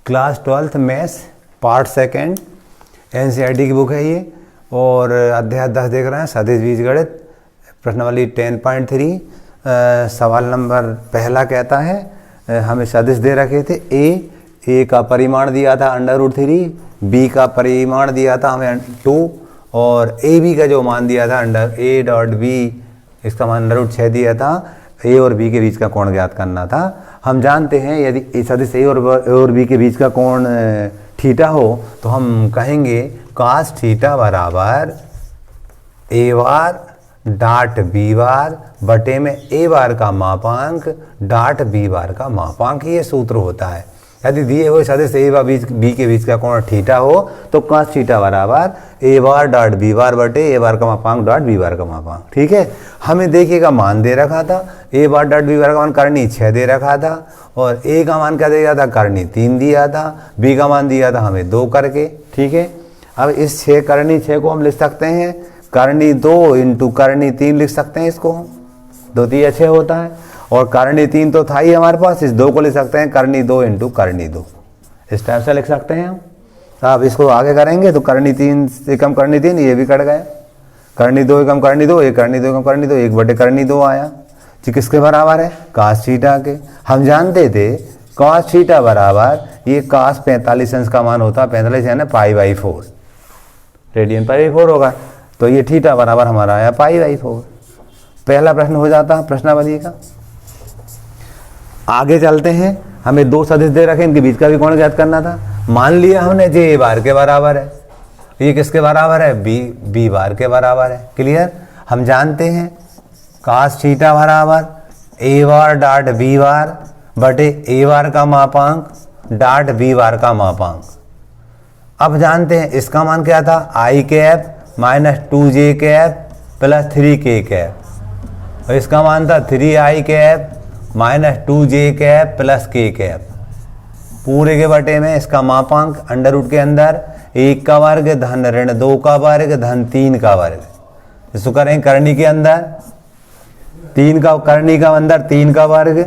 Class 12th maths part second NCERT की book है ये। और अध्याय 10 देख रहे हैं, सदिश बीजगणित, प्रश्नावली 10.3। सवाल नंबर पहला कहता है हमें सदिश दे रखे थे ए का परिमाण दिया था √3, बी का परिमाण दिया था हमें 2 और ए बी का जो मान दिया था a.b, इसका मान √6 दिया था। ए और बी के बीच का कोण ज्ञात करना था। हम जानते हैं यदि सदिश ए और बी के बीच का कोण थीटा हो तो हम कहेंगे cos थीटा बराबर ए बार डाट बी बार बटे में ए बार का मापांक डाट बी बार का मापांक, ये सूत्र होता है। यदि दिए हुए सदिश ए व बी के बीच का कोण थीटा हो तो cos थीटा बराबर ए बार डाट बी बार बटे ए बार का मापांक डाट बी बार का मापांक। ठीक है, हमें देखिएगा मान दे रखा था ए बार डाट बी बार का मान करनी 6 दे रखा था और ए का मान क्या दिया था, करनी 3 दिया था, बी का मान दिया था हमें 2 करके। ठीक है, अब इस 6 करनी 6 को हम लिख सकते हैं करनी 2 इंटू करनी 3 लिख सकते हैं। इसको 2 3 6 होता है और करनी 3 तो था ही हमारे पास, इस 2 को लिख सकते हैं करनी 2 इंटू करनी 2, इस टाइप से लिख सकते हैं हम। अब इसको आगे करेंगे तो करनी 3 से कम करनी 3, ये भी कट गया। करनी 2 कम करनी 2, एक करनी 2 कम करनी 2, 1 बटे करनी 2 आया, जो किसके बराबर है, cos थीटा के। हम जानते थे cos थीटा बराबर ये cos 45 अंश का मान होता है, 45 यानी π/4, रेडियन π/4 होगा, तो ये थीटा बराबर हमारा आया π/4। पहला प्रश्न हो जाता है प्रश्नावली का। आगे चलते हैं, हमें 2 सदिश दे रखे, इनके बीच का भी कोण ज्ञात करना था। मान लिया हमने जे ए बार के बराबर है, ये किसके बराबर है, बी बार के बराबर है। क्लियर, हम जानते हैं cos थीटा बराबर ए बार डाट बी बार बटे ए बार का मापांक डाट बी बार का मापांक। अब जानते हैं इसका मान क्या था, i cap minus 2j cap plus 3k cap, और इसका मान था 3i cap minus 2j cap plus k cap. पूरे के बटे में इसका मापांक अंडर रूट के अंदर 1 का वर्ग धन ऋण 2 का वर्ग धन 3 का वर्ग। इसको करेंगे करनी के अंदर 3 का, करनी का अंदर 3 का वर्ग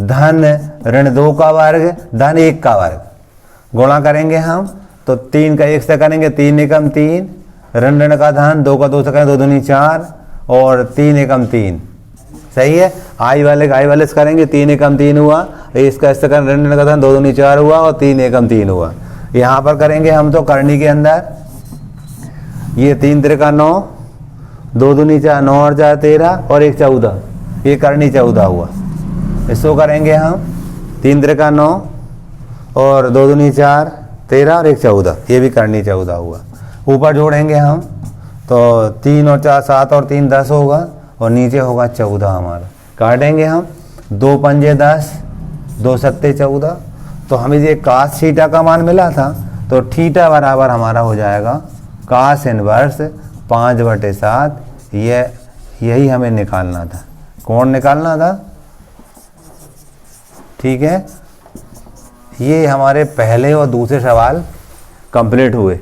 धन ऋण 2 का वर्ग धन 1 का वर्ग, गुणा करेंगे हम तो 3 का 1 से करेंगे 3 एकम 3, ऋण का धन 2 का 2 से करेंगे 2 दूनी 4 और 3 एकम 3। सही है, आई वाले से करेंगे 3 एकम 3 हुआ, इसका इससे करेंगे ऋण का धन 2 दूनी 4 हुआ और 3 एकम 3 हुआ। यहाँ पर करेंगे हम तो करनी के अंदर ये 3 त्रिका 9, 2 दूनी 4, 9 और 4 13 और 1 14, ये करनी 14 हुआ। इसको करेंगे हम 3 त्रिका 9 और 2 दूनी 4 13 और 1 14, ये भी करनी 14 हुआ। ऊपर जोड़ेंगे हम तो 3 और 4 7 और 3 10 होगा और नीचे होगा 14 हमारा। काटेंगे हम 2 पंजे 10, 2 सत्ते 14, तो हमें ये cos थीटा का मान मिला था, तो थीटा बराबर हमारा हो जाएगा cos इनवर्स 5/7। यही हमें निकालना था, कौन निकालना था। ठीक है, ये हमारे पहले और दूसरे सवाल कंप्लीट हुए।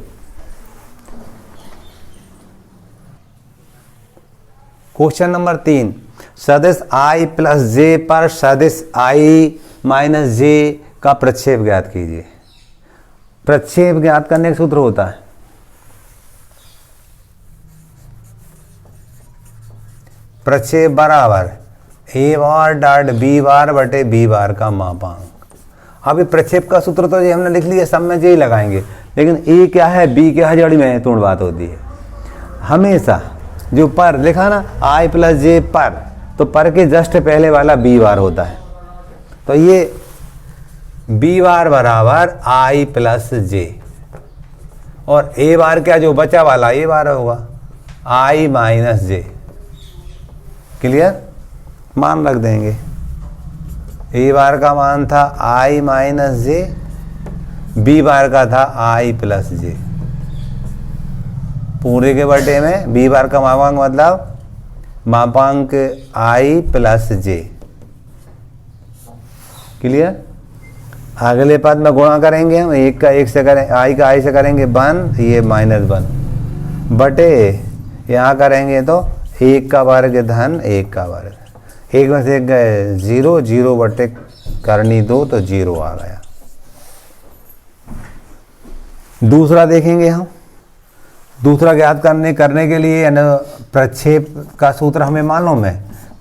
क्वेश्चन नंबर 3, सदिश i प्लस जे पर सदिश i माइनस जे का प्रक्षेप ज्ञात कीजिए। प्रक्षेप ज्ञात करने का सूत्र होता है प्रक्षेप बराबर ए बार डाट बी बार बटे बी बार का मापांक। अब ये प्रक्षेप का सूत्र तो ये हमने लिख लिया, सब में यही लगाएंगे, लेकिन ए क्या है बी क्या है, जड़ी महत्वपूर्ण बात होती है। हमेशा जो पर लिखा ना i प्लस जे पर, तो पर के जस्ट पहले वाला बी बार होता है, तो ये बी बार बराबर i प्लस जे और ए बार क्या जो बचा वाला ए बार होगा i माइनस जे। क्लियर, मान रख देंगे, ए बार का मान था i minus j, b bar का था i प्लस जे। पूरे के बटे में बी बार का मापांक मतलब मापांक i प्लस जे। क्लियर, अगले पद में गुणा करेंगे हम, 1 का 1 से करें, i का i से करेंगे 1, ये -1 बटे यहाँ करेंगे तो 1 का वर्ग धन 1 का वर्ग, 1 में से 1 गए 0, 0 बटे करनी 2 तो 0 आ गया। दूसरा देखेंगे हम। दूसरा ज्ञात करने के लिए प्रक्षेप का सूत्र हमें मालूम है।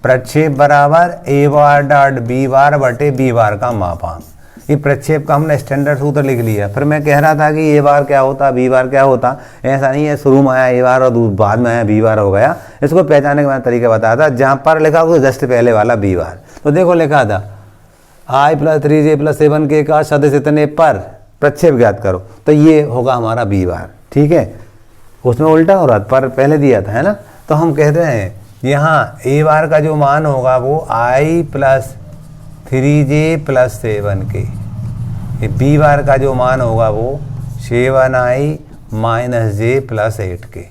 प्रक्षेप बराबर ए बार डॉट बी बार बटे बी बार का मापांक। ये प्रक्षेप का हमने स्टैंडर्ड सूत्र लिख लिया। फिर मैं कह रहा था कि ए बार क्या होता, बी बार क्या होता। ऐसा नहीं है शुरू में आया ए बार और बाद में आया बी बार हो गया। इसको पहचानने का मैंने तरीका बताया था। जहाँ पर लिखा वो जस्ट पहले वाला बी बार। तो देखो लिखा था आई प्लस 3j प्लस 7k का सदिश इतने पर प्रक्षेप ज्ञात करो, तो ये होगा हमारा बी बार। ठीक है, उसमें उल्टा हो रहा पर पहले दिया था, है ना। तो हम कहते हैं यहाँ ए बार का जो मान होगा वो आई प्लस 3j प्लस 7k। ये बी बार का जो मान होगा वो 7i minus j plus 8k।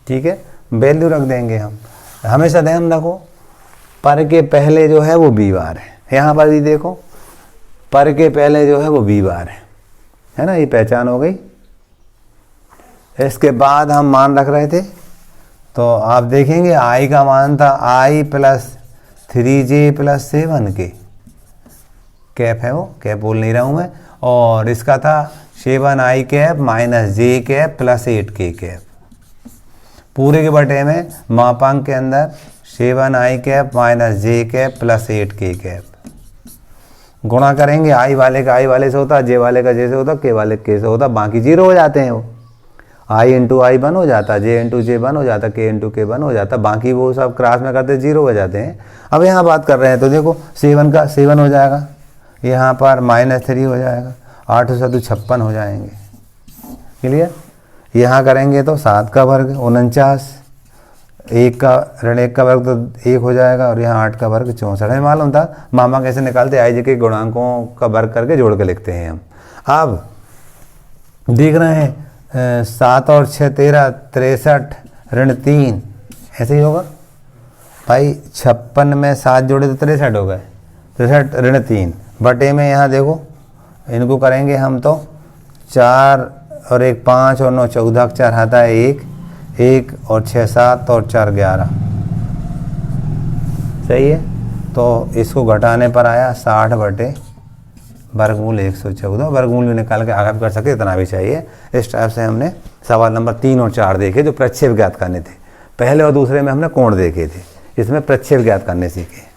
ठीक है, वैल्यू रख देंगे हम। हमेशा ध्यान रखो पर के पहले जो है वो बी बार है। यहाँ पर भी देखो पर के पहले जो है वो बी बार है ना। ये पहचान हो गई। इसके बाद हम मान रख रहे थे, तो आप देखेंगे आई का मान था आई plus 3j plus 7k। Cap है वो, कैप बोल नहीं रहा हूँ मैं। और इसका था 7i cap minus j cap plus 8k cap. पूरे के बटे में मापांक के अंदर 7i cap minus j cap plus 8k cap. गुणा करेंगे आई वाले का आई वाले से होता, जे वाले का जे से होता, के वाले के से होता, बाकी जीरो हो जाते हैं वो। आई इंटू आई वन हो जाता, जे इंटू जे वन हो जाता, के इंटू के वन हो जाता, बाकी वो सब क्रॉस में करते जीरो हो जाते हैं। अब यहाँ बात कर रहे हैं तो देखो 7 का 7 हो जाएगा, यहाँ पर -3 हो जाएगा, 8 से 56 हो जाएंगे। क्लियर। यहाँ करेंगे तो 7 का वर्ग 49, 1 का ऋण 1 का वर्ग तो 1 हो जाएगा, और यहाँ 8 का वर्ग 64। हमें मालूम था मामा कैसे निकालते, आई जे के गुणांकों का वर्ग करके जोड़ के लिखते हैं हम। अब देख रहे हैं 7 और 6 13, 63 ऋण 3 ऐसे ही होगा भाई। 56 में 7 जोड़े तो 63 हो गए, 63 ऋण 3 बटे में यहाँ देखो इनको करेंगे हम तो 4 और 1 5 और 9 14 4 आता है 1 1 और 6 7 और 4 11। सही है। तो इसको घटाने पर आया 60 बटे वर्गमूल 114। वर्गमूल भी निकाल के आगे कर सके इतना भी चाहिए। इस टाइप से हमने सवाल नंबर 3 और 4 देखे जो प्रक्षेप ज्ञात करने थे। पहले और दूसरे में हमने कोण देखे थे, इसमें प्रक्षेप ज्ञात करने सीखे।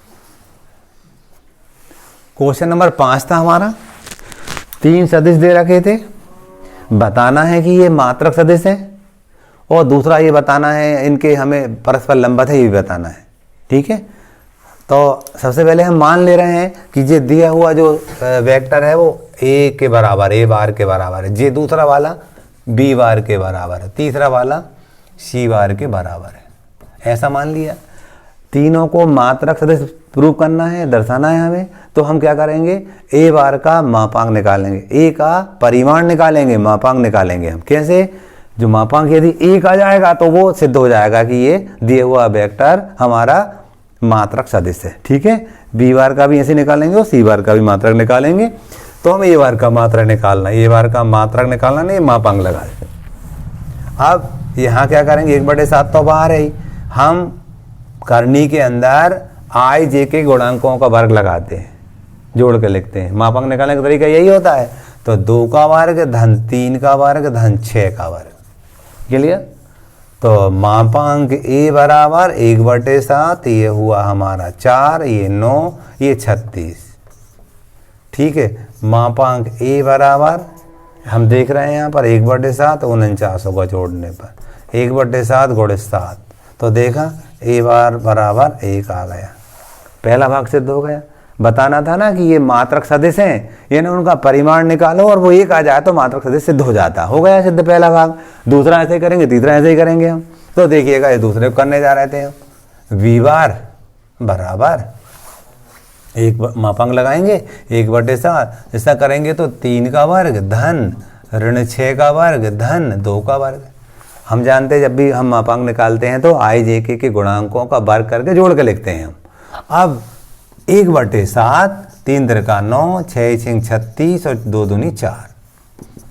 क्वेश्चन नंबर 5 था हमारा। 3 सदिश दे रखे थे, बताना है कि ये मात्रक सदिश है, और दूसरा ये बताना है इनके हमें परस्पर लंबवत है, ये भी बताना है। ठीक है। तो सबसे पहले हम मान ले रहे हैं कि ये दिया हुआ जो वेक्टर है वो ए के बराबर, ए बार के बराबर है, ये दूसरा वाला बी बार के बराबर है, तीसरा वाला सी बार के बराबर है। ऐसा मान लिया। तीनों को मात्रक सदिश प्रूव करना है, दर्शाना है हमें। तो हम क्या करेंगे, ए बार का मापांक निकालेंगे, ए का परिमाण निकालेंगे, मापांक निकालेंगे हम। कैसे, जो मापांक यदि 1 आ जाएगा तो वो सिद्ध हो जाएगा कि ये दिया हुआ वेक्टर हमारा मात्रक सदिश है। ठीक है। बी बार का भी ऐसे निकालेंगे और सी बार का भी मात्रक निकालेंगे। तो हम ए बार का मात्रक निकालना, ए बार का मात्रक निकालना नहीं, मापांक लगा दें। अब यहाँ क्या करेंगे, 1/7 तो बाहर है ही, हम करनी के अंदर आई जे के गुणांकों का वर्ग लगाते हैं, जोड़ के लिखते हैं। मापांक निकालने का तरीका यही होता है। तो 2 का वर्ग धन 3 का वर्ग धन 6 का वर्ग। क्लियर। तो मापांक ए बराबर 1/7, ये हुआ हमारा 4, ये 9, ये 36। ठीक है। मापांक ए बराबर हम देख रहे हैं यहाँ पर 1/7 49 होगा जोड़ने पर, 1/7 गुणे 7। तो देखा ए बार बराबर 1 आ गया, पहला भाग सिद्ध हो गया। बताना था ना कि ये मात्रक सदिश हैं, यानी उनका परिमाण निकालो और वो 1 आ जाए तो मात्रक सदिश सिद्ध हो जाता। हो गया सिद्ध पहला भाग। दूसरा ऐसे ही करेंगे, तीसरा ऐसे ही करेंगे हम। तो देखिएगा ये दूसरे को करने जा रहे थे हम। वी बार बराबर 1 मापांक लगाएंगे 1/7, ऐसा करेंगे तो 3 का वर्ग धन ऋण 6 का वर्ग धन 2 का वर्ग। हम जानते हैं जब भी हम मापांक निकालते हैं तो आई जे के गुणांकों का वर्ग करके जोड़ के लिखते हैं हम। अब 1/7, 3 त्रिका 9, 6 6 36 और 2 दूनी 4,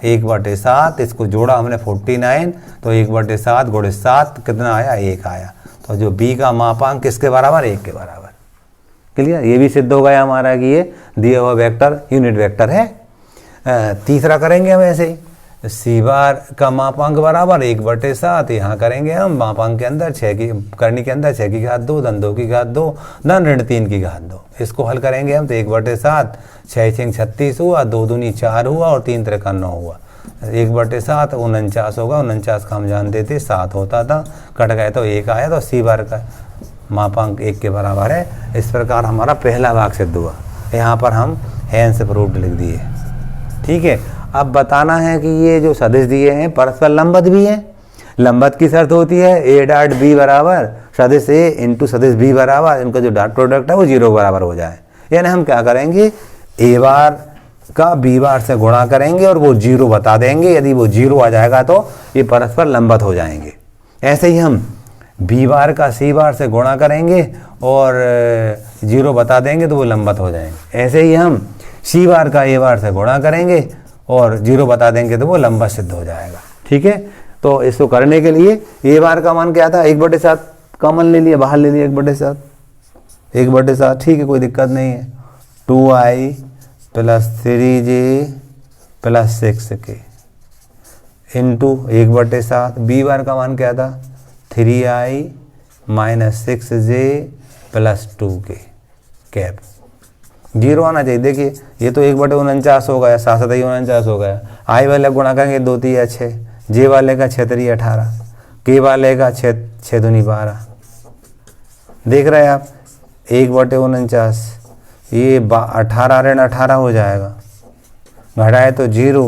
1/7 इसको जोड़ा हमने 49, तो 1/7 गुणे 7 कितना आया, 1 आया। तो जो बी का मापांक किसके बराबर, 1 के बराबर। क्लियर। ये भी सिद्ध हो गया हमारा कि ये दिया हुआ वेक्टर यूनिट वेक्टर है। तीसरा करेंगे हम ऐसे ही, सी बार का मापांक बराबर 1/7, यहाँ करेंगे हम मापांक के अंदर 6 की करनी के अंदर 6 की घात 2 धन 2 की घात 2 धन ऋण 3 की घात 2। इसको हल करेंगे हम तो 1/7, 6 6 36 हुआ, 2 दूनी 4 हुआ और 3 3 9 हुआ। 1/7 49 होगा, 49 का हम जानते थे 7 होता था, कट गए तो 1 आया, तो सी बार का मापांक 1 के बराबर है। इस प्रकार हमारा पहला भाग सिद्ध हुआ। यहाँ पर हम हैंस प्रूव्ड लिख दिए। ठीक है, अब बताना है कि ये जो सदिश दिए हैं परस्पर लंबवत भी हैं। लंबवत की शर्त होती है ए डॉट बी बराबर सदिश ए इंटू सदिश बी बराबर इनका जो डॉट प्रोडक्ट है वो 0 बराबर हो जाए। यानी हम क्या करेंगे, ए बार का बी बार से गुणा करेंगे और वो 0 बता देंगे। यदि वो 0 आ जाएगा तो ये परस्पर लंबवत हो जाएंगे। ऐसे ही हम बी बार का सी बार से गुणा करेंगे और 0 बता देंगे तो वो लंबवत हो जाएंगे। ऐसे ही हम सी बार का ए बार से गुणा करेंगे और 0 बता देंगे तो वो लंबवत सिद्ध हो जाएगा। ठीक है, तो इसको करने के लिए ए बार का मान क्या था, 1/7 कॉमन ले लिया, बाहर ले लिया 1/7। ठीक है, कोई दिक्कत नहीं है। 2i + 3j + 6k into 1/7। B bar का मान क्या था, 3i - 6j + 2k कैप 0 आना चाहिए। देखिए ये तो 1/49 हो गया, 7 7 49 हो गया। आई वाले गुणा करेंगे 2 3 6, जे वाले का 6 3 18, के वाले का 6 6 दूनी 12। देख रहे हैं आप 1/49, ये 18 ऋण 18 हो जाएगा, घटाए तो 0,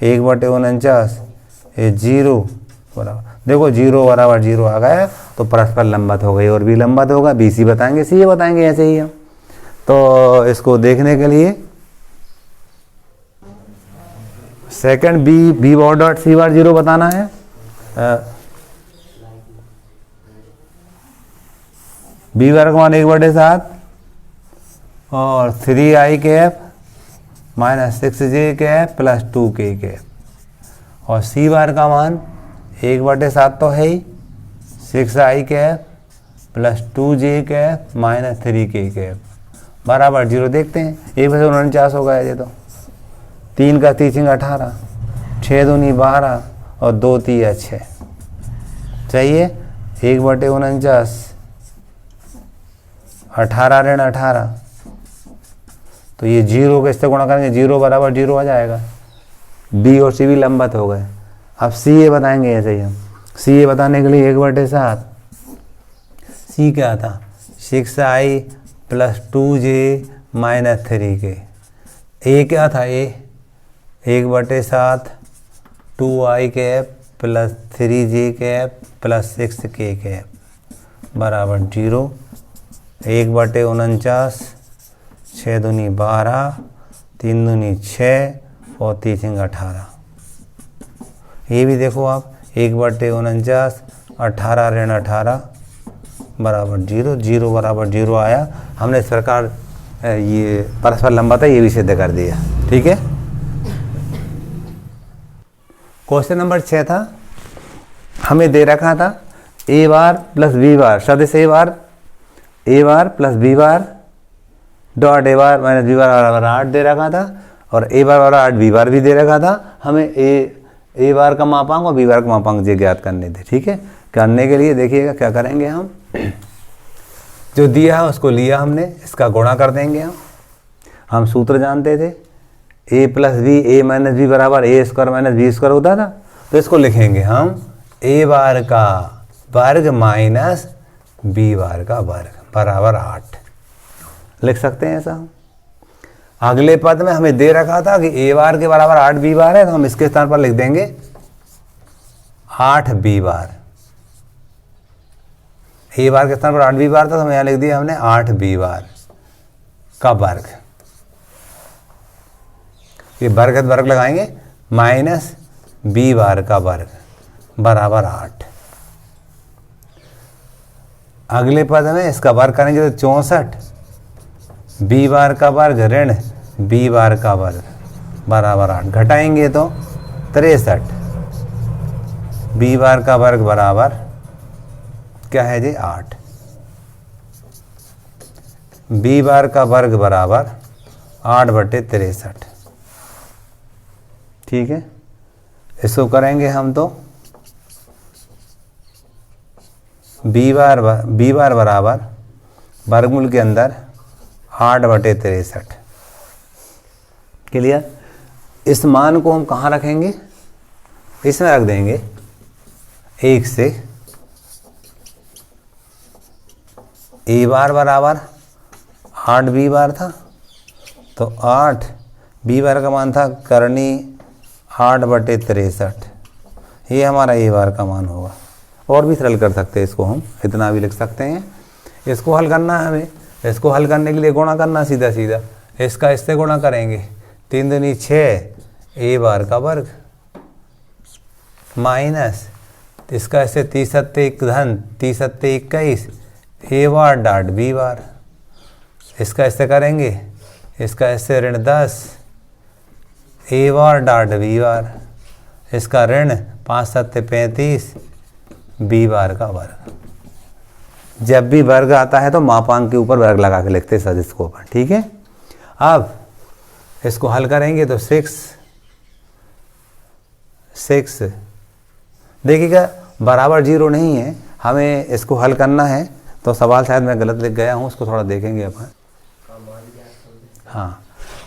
1/49 ये 0 बराबर, देखो 0 बराबर 0 आ गया तो परस्पर लंबवत हो गई। और भी लंबवत होगा, बी सी बताएंगे, सी ए बताएंगे, ऐसे ही हम। तो इसको देखने के लिए second B bar dot C bar 0 बताना है। बी बार का मान 1/7 और 3i cap - 6j cap + 2k cap, और सी बार का मान 1/7 तो है ही, 6i cap + 2j cap - 3k cap बराबर 0। देखते हैं 1/49 हो गया ये तो, 3 का 3 18, 6 दूनी 12 और 2 3 6 चाहिए। 1/49 18 ऋण 18, तो ये 0 के इससे गुणा करेंगे, 0 बराबर 0 आ जाएगा। बी और सी भी लंबवत हो गए। अब सी ए बताएंगे, ऐसे ही हम सी ए बताने के लिए 1/7, सी क्या था 6i + 2j - 3k, ए क्या था ए 1/7 2i cap + 3j cap + 6k cap बराबर 0। 1/49, 6 दूनी 12, 3 दूनी 6 और 3 18। ये भी देखो आप 1/49 18 ऋण 18 बराबर 0, 0 बराबर 0 आया। हमने इस प्रकार ये परस्पर लंबवत है ये भी सिद्ध कर दिया। ठीक है, क्वेश्चन नंबर 6 था, हमें दे रखा था ए बार + बी बार सदिश a bar + b bar dot A bar - b bar बराबर 8 दे रखा था, और ए बार बराबर 8 बी बार भी दे रखा था। हमें ए बार का मापांक और बी बार का मापांक जे ज्ञात करने थे। ठीक है, करने के लिए देखिएगा क्या करेंगे, हम जो दिया है उसको लिया हमने, इसका गुणा कर देंगे। हम सूत्र जानते थे a + b a - b बराबर a² - b² होता था। तो इसको लिखेंगे हम a बार का वर्ग माइनस b बार का वर्ग बराबर 8 लिख सकते हैं ऐसा हम। अगले पद में हमें दे रखा था कि a बार के बराबर 8 b बार है, तो हम इसके स्थान पर लिख देंगे 8 b बार। ए बार के स्थान पर 8 बी बार था, तो हम यहाँ लिख दिया हमने 8 बी बार का वर्ग। ये वर्ग लगाएंगे माइनस बी बार का वर्ग बराबर 8। अगले पद में इसका वर्ग करेंगे तो 64 बी बार का वर्ग ऋण बी बार का वर्ग बराबर 8। घटाएंगे तो 63 बी बार का वर्ग बराबर क्या है जी 8। बी बार का वर्ग बराबर 8/63। ठीक है, इसको करेंगे हम तो बी बार बराबर वर्गमूल के अंदर 8/63। क्लियर। इस मान को हम कहाँ रखेंगे, इसमें रख देंगे 1 से ए बार बराबर 8 बी बार था, तो 8 बी बार का मान था करनी 8/63, ये हमारा ए बार का मान होगा। और भी सरल कर सकते हैं इसको, हम इतना भी लिख सकते हैं। इसको हल करना है हमें, इसको हल करने के लिए गुणा करना सीधा सीधा, इसका इससे गुणा करेंगे 3 दूनी 6 ए बार का वर्ग माइनस इसका इससे 30 सत्ते 21 ए बार डॉट बी बार, इसका इससे करेंगे, इसका इससे ऋण 10 ए बार डॉट बी बार, इसका ऋण 5 सत्ते 35 बी बार का वर्ग। जब भी वर्ग आता है तो मापांक के ऊपर वर्ग लगा के लिखते हैं सदिश को ऊपर। ठीक है, अब इसको हल करेंगे तो 6 देखिएगा बराबर 0 नहीं है, हमें इसको हल करना है। तो सवाल शायद मैं गलत लिख गया हूँ, उसको थोड़ा देखेंगे अपन। हाँ,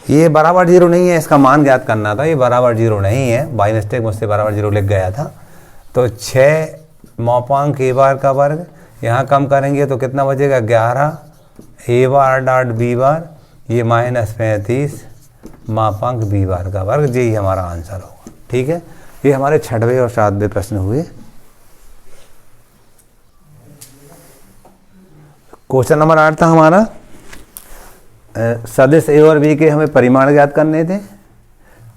ये बराबर 0 नहीं है, इसका मान ज्ञात करना था। ये बराबर 0 नहीं है, बाई मिस्टेक मुझसे बराबर 0 लिख गया था। तो 6 मापांक ए बार का वर्ग, यहाँ कम करेंगे तो कितना बचेगा 11 ए बार डॉट बी बार, ये माइनस 35 मापांक बी बार का वर्ग। यही हमारा आंसर होगा। ठीक है, ये हमारे 6वें और 7वें प्रश्न हुए। क्वेश्चन नंबर 8 था हमारा, सदिश ए और बी के हमें परिमाण ज्ञात करने थे।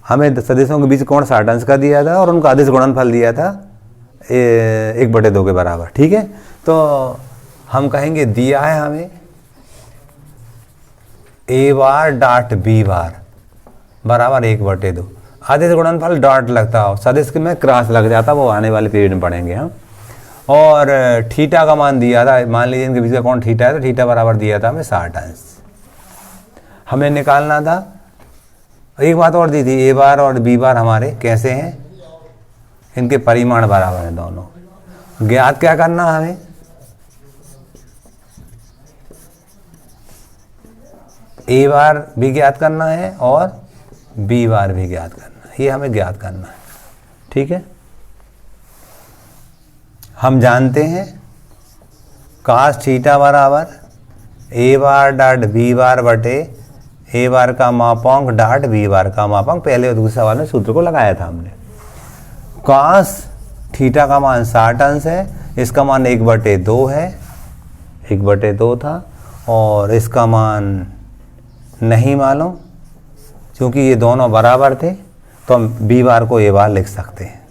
हमें सदिशों के बीच कोण 60 अंश का दिया था और उनका अदिश गुणनफल दिया था 1/2 के बराबर। ठीक है, तो हम कहेंगे दिया है हमें ए बार डॉट बी बार बराबर 1/2, अदिश गुणनफल डॉट लगता हो, सदिश में क्रॉस लग जाता, वो आने वाले पीरियड में पढ़ेंगे हम। और थीटा का मान दिया था, मान लीजिए इनके बीच का कोण थीटा है, तो थीटा बराबर दिया था हमें 60 अंश। हमें निकालना था, एक बात और दी थी, ए बार और बी बार हमारे कैसे हैं, इनके परिमाण बराबर हैं दोनों। ज्ञात क्या करना हमें, ए बार भी ज्ञात करना है और बी बार भी ज्ञात करना है, ये हमें ज्ञात करना है। ठीक है, हम जानते हैं कास थीटा बराबर ए बार डॉट बी बार बटे ए बार का मापांक डॉट बी बार का मापांक। पहले और दूसरे सवाल में सूत्र को लगाया था हमने। कास थीटा का मान 60 अंश है, इसका मान 1/2 है, 1/2 था, और इसका मान नहीं मालूम, क्योंकि ये दोनों बराबर थे तो हम बी बार को ए बार लिख सकते हैं।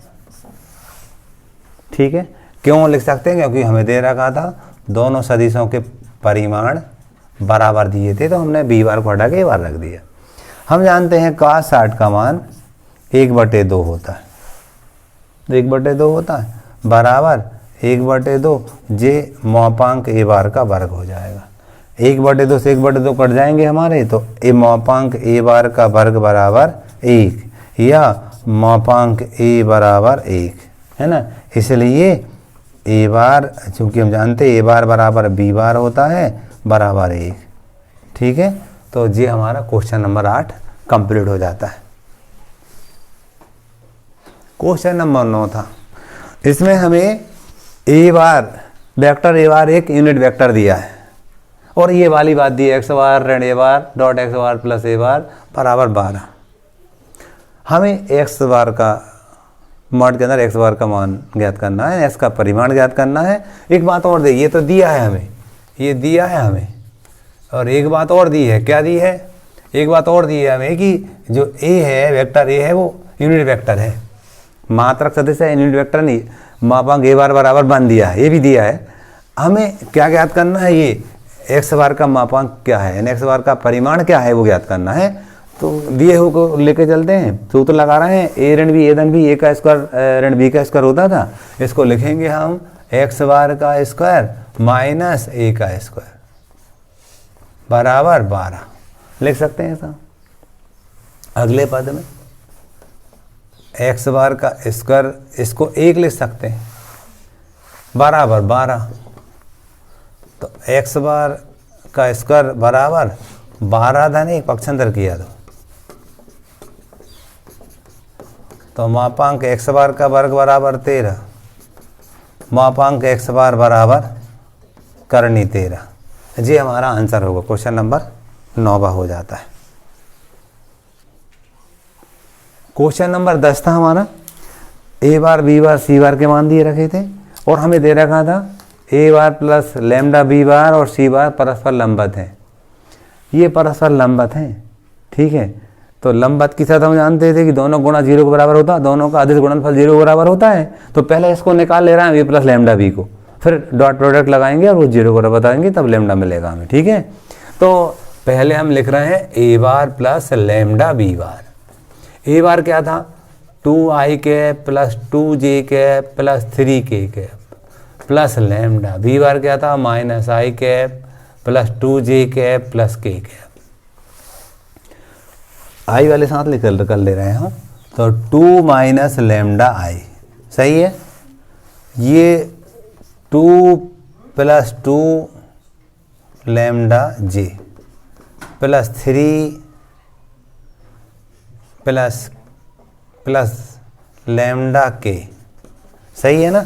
ठीक है, क्यों लिख सकते हैं, क्योंकि हमें दे रखा था दोनों सदिशों के परिमाण बराबर दिए थे, तो हमने बी बार को हटा के ए बार रख दिया। हम जानते हैं cos 60 का मान 1/2 होता है, 1/2 होता है, बराबर 1/2 जे मापांक ए बार का वर्ग हो जाएगा। 1/2 से 1/2 कट जाएंगे हमारे, तो ए मापांक ए बार का वर्ग बराबर 1, या मापांक ए बराबर 1 है ना। इसलिए ए बार, चूँकि हम जानते हैं ए बार बराबर बी बार होता है, बराबर 1। ठीक है, तो ये हमारा क्वेश्चन नंबर 8 कंप्लीट हो जाता है। क्वेश्चन नंबर 9 था, इसमें हमें ए बार वेक्टर ए बार एक यूनिट वेक्टर दिया है, और ये वाली बात दी है एक्स बार ऋण ए बार डॉट एक्स बार प्लस ए बार बराबर 12। हमें एक्स बार का मॉड के अंदर एक्स बार का मान ज्ञात करना है, एक्स का परिमाण ज्ञात करना है। एक बात और दी, ये तो दिया है हमें, ये दिया है हमें, और एक बात और दी है, क्या दी है, एक बात और दी है हमें कि जो ए है, वेक्टर ए है, वो यूनिट वेक्टर है, मात्रक सदिश है, यूनिट वेक्टर नहीं। मापांक ए बार बराबर 1 दिया है, ये भी दिया है। हमें क्या ज्ञात करना है, ये एक्स बार का मापांक क्या है, एक्स बार का परिमाण क्या है, वो ज्ञात करना है। तो दिए हुए को लेके चलते हैं, सूत्र लगा रहे हैं, ए ऋण बी ए धन बी, ए का स्क्वायर ऋण बी का स्क्वायर होता था, इसको लिखेंगे हम एक्स बार का स्क्वायर माइनस ए का स्क्वायर बराबर 12 लिख सकते हैं ऐसा। अगले पद में एक्स बार का स्क्वायर, इसको 1 लिख सकते हैं, बराबर 12। तो एक्स बार का स्क्वायर बराबर 12 धन 1, पक्षांतर किया तो मापांक एक्स बार का वर्ग बराबर 13, मापांक एक्स बार बराबर करनी 13। ये हमारा आंसर होगा। क्वेश्चन नंबर 9 हो जाता है। क्वेश्चन नंबर 10 था हमारा, ए बार बी बार सी बार के मान दिए रखे थे और हमें दे रखा था ए बार प्लस लैम्डा बी बार और सी बार परस्पर लंबवत हैं। ये परस्पर लंबवत हैं, ठीक है। तो लंबवत की शर्त हम जानते थे कि दोनों गुणा 0 के बराबर होता है, दोनों का अदिश गुणनफल 0 के बराबर होता है। तो पहले इसको निकाल ले रहा है ए प्लस लैम्डा बी को, फिर डॉट प्रोडक्ट लगाएंगे और वो 0 को बताएंगे, तब लैम्डा मिलेगा हमें, ठीक है। तो पहले हम लिख रहे हैं A bar plus lambda B bar. A bar क्या था, 2i cap plus 2j cap plus 3k cap plus lambda. B bar क्या था, -i cap plus 2j cap plus k cap. I वाले साथ निकल कर ले रहे हैं हम, तो 2 माइनस लैम्डा आई, सही है। ये 2 प्लस 2 लैम्डा जे प्लस 3 प्लस लैम्डा के, सही है ना।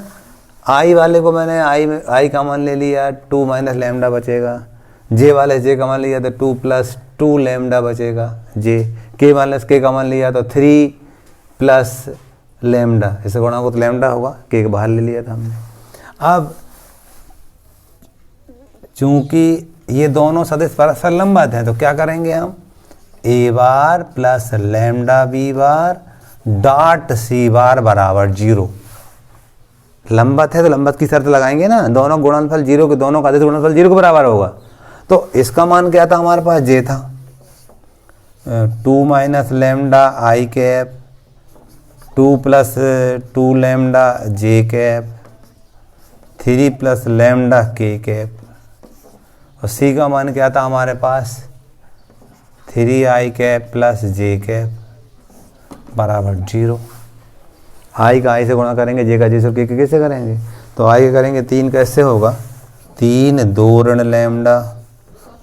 आई वाले को मैंने आई का मान ले लिया, 2 माइनस लैम्डा बचेगा। जे वाले जे का मान लिया तो 2 प्लस 2 लैम्डा बचेगा जे। के माइनस के का मान लिया तो 3 प्लस लैम्डा, इसे गुणा को तो लैम्डा होगा, के के बाहर ले लिया था हमने। अब चूंकि ये दोनों सदिश परस्पर लंबवत हैं तो क्या करेंगे हम, A bar plus lambda B bar dot C bar बराबर 0। लंबवत है तो लंबवत की शर्त लगाएंगे ना, दोनों गुणनफल 0 के, दोनों का अदिश गुणनफल 0 के बराबर होगा। तो इसका मान क्या था हमारे पास, जे था। 2 माइनस लैम्डा आई कैप 2 प्लस 2 लैम्डा जे कैप 3 प्लस लैम्डा के कैप। और सी का मान क्या था हमारे पास, 3i कैप प्लस जे कैप बराबर 0। आई का आई से गुणा करेंगे, जे का जे से, के कैसे करेंगे, तो आई का करेंगे 3 कैसे होगा, 3 2 ऋण लैम्डा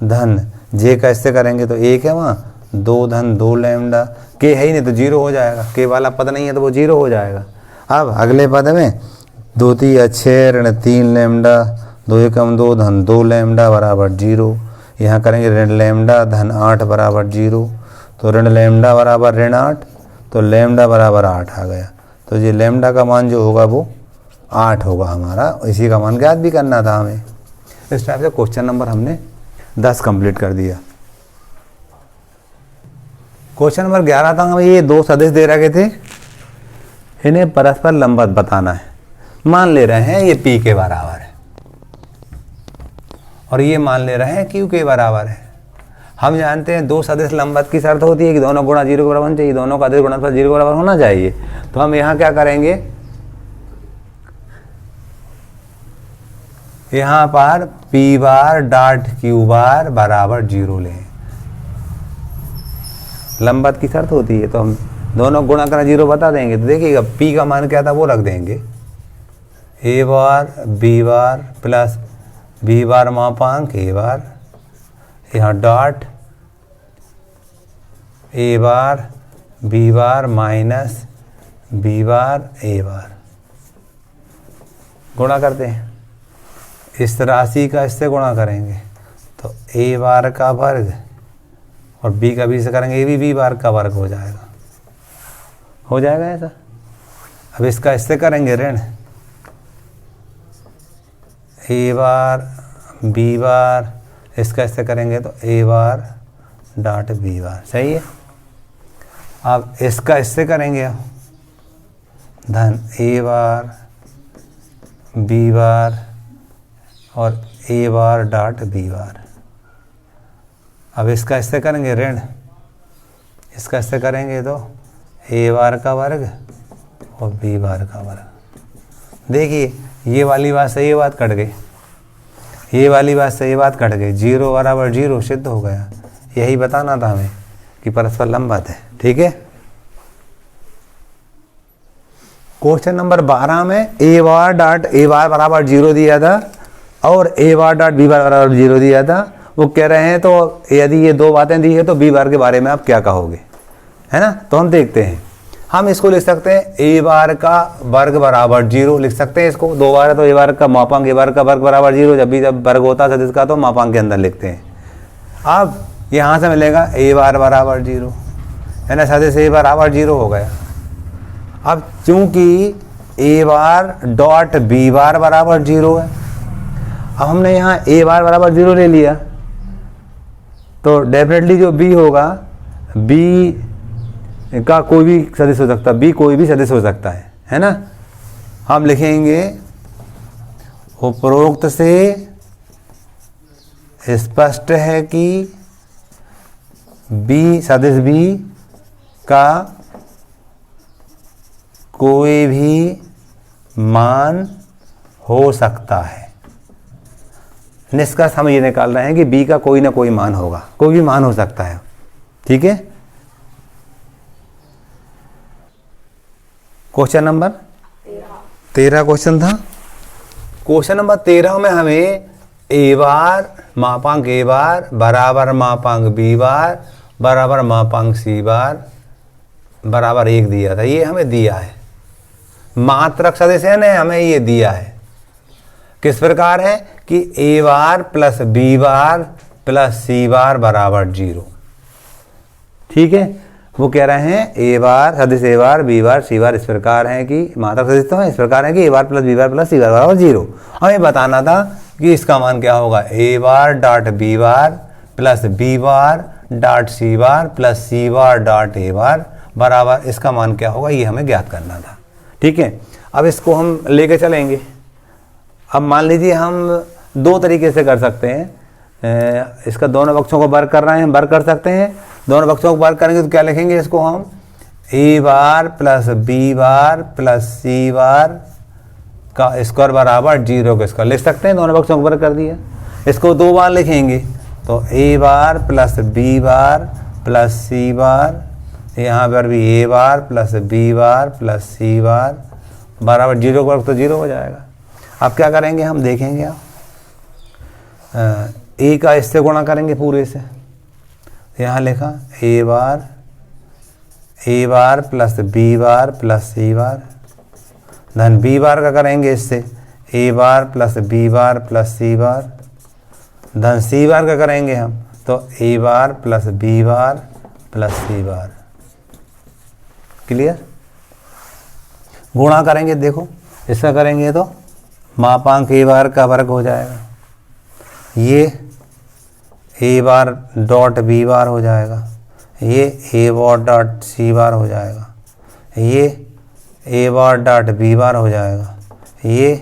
धन जे का इससे करेंगे तो 1 है वहाँ, 2 धन 2 लैम्डा। के है ही नहीं तो 0 हो जाएगा, के वाला पद नहीं है तो वो 0 हो जाएगा। अब अगले पद में 2 3 6 ऋण 3 लैम्डा 2 एकम 2 धन 2 लैम्डा बराबर 0। यहाँ करेंगे ऋण लैम्डा धन 8 बराबर 0। तो ऋण लैम्डा बराबर ऋण 8, तो लैम्डा बराबर 8 आ गया। तो ये लैम्डा का मान जो होगा वो 8 होगा हमारा। इसी का मान ज्ञात भी करना था हमें। इस टाइप से क्वेश्चन नंबर हमने 10 कंप्लीट कर दिया। क्वेश्चन नंबर 11 था, हमें ये 2 सदिश दे रखे थे, इन्हें परस्पर लंबवत बताना है। मान ले रहे हैं ये P के बराबर है और ये मान ले रहे हैं Q के बराबर है। हम जानते हैं 2 सदिश लंबवत की शर्त होती है कि दोनों गुणा 0 के बराबर होना चाहिए, दोनों का अदिश गुणनफल 0 के बराबर होना चाहिए। तो हम यहाँ क्या करेंगे, यहाँ पर P बार डॉट Q बार बराबर 0 लें। लंबवत की शर्त होती है तो हम दोनों गुणा करना 0 बता देंगे। तो देखिएगा P का मान क्या था वो रख देंगे, A bar B bar plus B bar मापांक ए बार, यहाँ dot A bar B bar minus B bar A bar, गुणा करते हैं। इस राशि का इससे गुणा करेंगे तो ए बार का वर्ग और बी का बी से करेंगे, ये भी बी बार का वर्ग हो जाएगा, हो जाएगा ऐसा। अब इसका इससे करेंगे ऋण, ए बार बी बार, इसका इससे करेंगे तो ए बार डॉट बी बार, सही है। अब इसका इससे करेंगे धन ए बार बी बार और ए बार डॉट बी बार। अब इसका इससे करेंगे ऋण, इसका इससे करेंगे तो ए बार का वर्ग और बी बार का वर्ग। देखिए ये वाली बात से ये बात कट गई, ये वाली बात से ये बात कट गई, 0 बराबर 0 सिद्ध हो गया। यही बताना था हमें कि परस्पर लंबवत है, ठीक है। क्वेश्चन नंबर 12 में ए बार डॉट ए बार बराबर 0 दिया था और ए बार डॉट बी बार बराबर 0 दिया था। वो कह रहे हैं तो यदि ये दो बातें दी है तो बी बार के बारे में आप क्या कहोगे, है ना। तो हम देखते हैं, हम इसको लिख सकते हैं ए बार का वर्ग बराबर 0 लिख सकते हैं इसको। दो बार है तो ए बार का मापांक ए बार का वर्ग बराबर 0, जब वर्ग होता है सदिश का तो मापांक के अंदर लिखते हैं। अब यहाँ से मिलेगा ए बार बराबर 0, है ना, सदिश ए बराबर 0 हो गया। अब चूंकि ए बार डॉट बी बार बराबर 0 है, अब हमने यहाँ ए बार बराबर 0 ले लिया तो डेफिनेटली जो बी होगा, बी का कोई भी सदस्य हो सकता है, बी कोई भी सदस्य हो सकता है ना। हम लिखेंगे उपरोक्त से स्पष्ट है कि बी सदिश बी का कोई भी मान हो सकता है। निष्कर्ष हम ये निकाल रहे हैं कि बी का कोई ना कोई मान होगा, कोई भी मान हो सकता है, ठीक है। क्वेश्चन नंबर 13 क्वेश्चन था। क्वेश्चन नंबर 13 में हमें ए बार मापांक ए बार बराबर मापांक बी बार बराबर मापांक सी बार बराबर 1 दिया था। ये हमें दिया है, मात्रक सदस्य ने हमें ये दिया है। किस प्रकार है कि ए bar plus B bar plus C bar बराबर 0, ठीक है। वो कह रहे हैं ए बार सदिश ए बार बी बार सी बार इस प्रकार है कि मात्रक सदिश तो है, इस प्रकार है कि ए bar plus B bar plus C bar बराबर 0। हमें बताना था कि इसका मान क्या होगा, A bar dot B bar plus B bar dot C bar plus C bar dot A bar बराबर इसका मान क्या होगा, ये हमें ज्ञात करना था, ठीक है। अब इसको हम लेके चलेंगे। अब मान लीजिए हम दो तरीके से कर सकते हैं, इसका दोनों पक्षों को वर्ग कर रहे हैं, वर्ग कर सकते हैं। दोनों पक्षों को वर्ग करेंगे तो क्या लिखेंगे इसको हम, A bar plus B bar plus C बार का स्क्वायर बराबर 0 का स्क्वायर लिख सकते हैं। दोनों पक्षों को वर्ग कर दिया। इसको दो बार लिखेंगे तो ए bar plus B bar plus C बार, यहाँ पर भी ए bar plus B bar plus C bar बराबर 0 का वर्ग तो 0 हो जाएगा। अब क्या करेंगे हम देखेंगे, आप ए का इससे गुणा करेंगे पूरे से। यहाँ लिखा ए bar plus B bar plus C बार धन बी बार का करेंगे इससे ए bar plus B bar plus C बार धन सी बार का करेंगे हम तो ए bar plus B bar plus C बार। क्लियर। गुणा करेंगे, देखो इसका करेंगे तो मापांक ए बार का वर्ग हो जाएगा, ये ए बार डॉट बी बार हो जाएगा, ये ए बार डॉट सी बार हो जाएगा, ये ए बार डॉट बी बार हो जाएगा, ये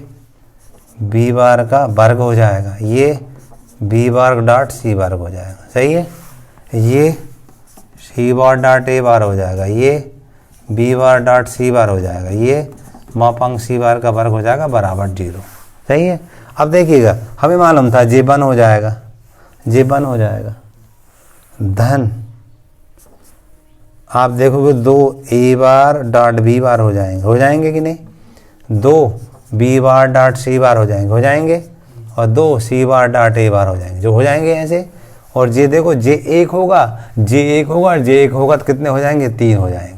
बी बार का वर्ग हो जाएगा, ये बी बार डॉट सी बार हो जाएगा, सही है। ये सी बार डॉट ए बार हो जाएगा, ये बी बार डॉट सी बार हो जाएगा, ये मापांक सी बार का वर्ग हो जाएगा बराबर 0, सही है। अब देखिएगा हमें मालूम था जे 1 हो जाएगा, जे 1 हो जाएगा धन आप देखोगे 2 ए बार डॉट बी बार हो जाएंगे कि नहीं, 2 बी बार डॉट सी बार हो जाएंगे और 2 सी बार डॉट ए बार हो जाएंगे, जो हो जाएंगे ऐसे। और जे देखो जे 1 होगा तो कितने हो जाएंगे, 3 हो जाएंगे।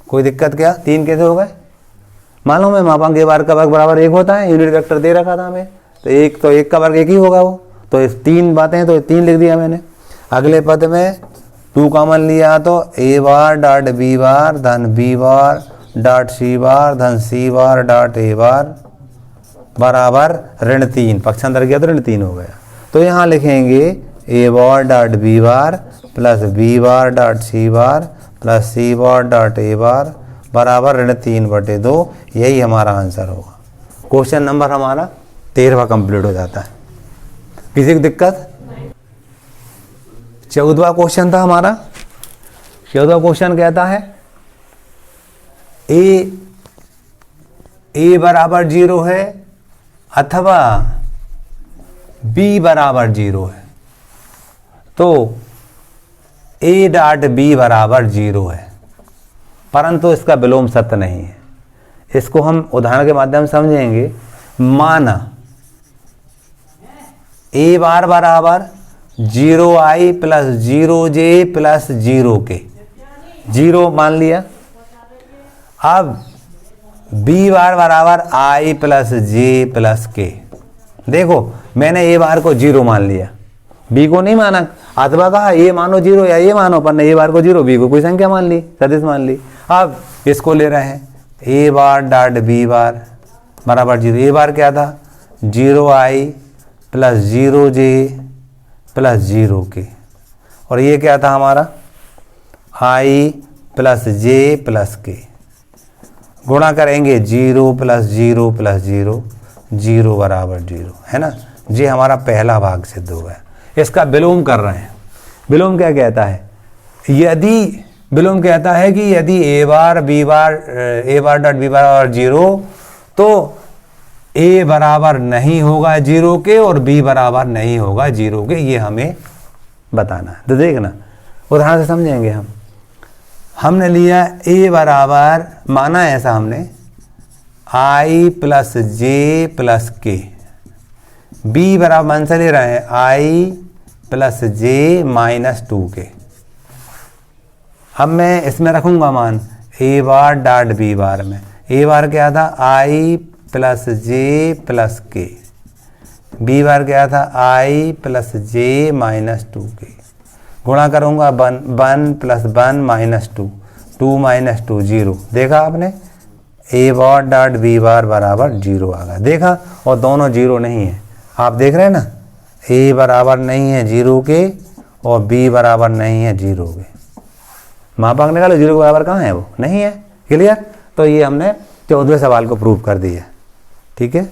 कोई दिक्कत क्या, 3 कैसे हो गए, मालूम है मापांक ए बार का वर्ग बराबर 1 होता है, यूनिट वेक्टर दे रखा था हमें, तो 1 का वर्ग 1 ही होगा वो, तो 3 बातें हैं तो 3 लिख दिया मैंने। अगले पद में 2 कॉमन लिया तो ए बार डॉट बी बार धन बी बार डॉट सी बार धन सी बार डॉट ए बार बराबर -3, पक्षांतर किया तो -3 हो गया। तो यहाँ लिखेंगे A bar dot B bar plus B bar dot C bar plus C bar dot A bar बराबर -3/2, यही हमारा आंसर होगा। क्वेश्चन नंबर हमारा 13वां कंप्लीट हो जाता है। किसी की दिक्कत? 14वां क्वेश्चन था हमारा। 14वां क्वेश्चन कहता है ए बराबर 0 है अथवा बी बराबर 0 है, तो ए डॉट बी बराबर 0 है। परंतु इसका विलोम सत्य नहीं है। इसको हम उदाहरण के माध्यम से समझेंगे। माना ए बार बराबर 0i plus 0j plus 0k, 0 मान लिया। अब b बार बराबर i plus j plus k। देखो मैंने a बार को 0 मान लिया, b को नहीं माना, अथवा कहा ये मानो 0 या ये मानो, पर ने a बार को 0, b को कोई संख्या मान ली, सदिश मान ली। अब इसको ले रहे हैं a बार डॉट b बार बराबर 0। a बार क्या था 0i plus 0j plus 0k, और ये क्या था हमारा i plus j plus k। गुणा करेंगे 0 प्लस 0 प्लस 0, 0 बराबर 0, है ना। ये हमारा पहला भाग सिद्ध हो गया। इसका विलोम कर रहे हैं। विलोम क्या कहता है? यदि विलोम कहता है कि यदि a बार डॉट b बार और 0, तो a बराबर नहीं होगा 0 के और b बराबर नहीं होगा 0 के, ये हमें बताना है। तो देखना उदाहरण से समझेंगे हम। हमने लिया a बराबर, माना ऐसा हमने i plus j plus k, b बराबर मान से ले रहे हैं i plus j minus 2k। अब मैं इसमें रखूंगा मान a बार डॉट b बार में। a बार क्या था i plus j plus k, b बार क्या था i plus j minus 2k। गुणा करूंगा 1 प्लस 1 माइनस 2, 2 माइनस 2 0। देखा आपने a बार डॉट b बार बराबर 0 आ गया। देखा, और दोनों 0 नहीं है। आप देख रहे हैं ना, a बराबर नहीं है 0 के और b बराबर नहीं है 0 के। मापांक निकालो, 0 के बराबर कहाँ है, वो नहीं है। क्लियर? तो ये हमने 14वें सवाल को प्रूव कर दिया। ठीक है।